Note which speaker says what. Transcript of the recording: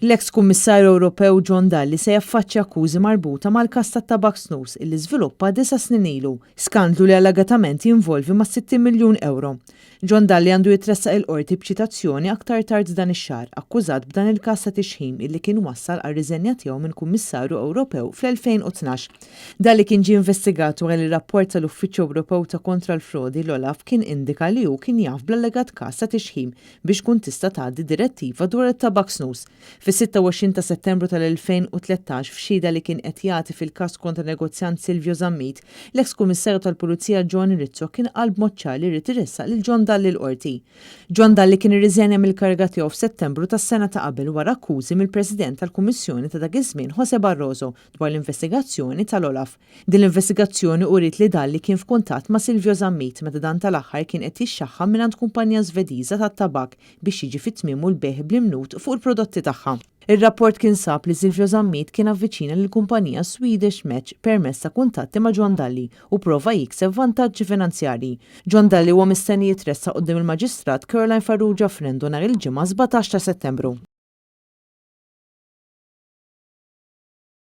Speaker 1: L-eks kummissarju Ewropew John Dalli se jaffaċċja akkużi marbuta mal-kas tat-tabak snus illi żviluppa 9 snin ilu, skandlu li allegatament jinvolvi ma' 60 miljun euro. John Dalli għandu jitressaq il-qorti b'ċitazzjoni aktar tard dan ix-xahar, akkużat b'dan il-każ ta' tixħim illi kien wassal għar-riżenja tiegħu minn Kummissarju Ewropew fl-2012. Dalli kien ġie investigat wara li rapport tal-Uffiċċju Ewropew ta' kontra l-frodi l-Olaf kien indika li hu kien jaf bl-allegat każ ta' tixħim biex tkun tista' tgħaddi direttiva dwar it-tabak snus. Fis-26 ta' Settembru tal-2013 f'xhieda li kien qed jagħti fil-każ kontra negozjant Silvio Zammit, l-eks kummissarju tal-Pulizija John Rizzo kien qal b'mod ċar li jrid iressaq lil John Dalli l-qorti. John Dalli kien irriżenja mill-kariga tiegħu f'Settembru tas-sena ta' qabel wara akkużi mill-President tal-Kummissjoni ta' dak iż-żmien José Barroso dwar l-investigazzjoni tal-Olaf. Din l-investigazzjoni uriet li Dalli kien f'kuntatt ma' Silvio Zammit meta dan tal-aħħar kien qed jixxaħħam mingħand kumpanija Żvediża tat-tabak biex jiġi fit-tmiem u l-beħ bl-imnut fuq il-prodotti tagħha. Ir-rapport kien sab li Silvio Zammit kien avviċina lill-kumpanija Swedish Match permezz ta' kuntatti ma' John Dalli u prova jikseb vantaġġi finanzjarji. John Dalli huwa mistenni jitressaq quddiem il-Maġistrat Caroline Farrugia Frendo nhar il-ġimgħa 17 ta' Settembru.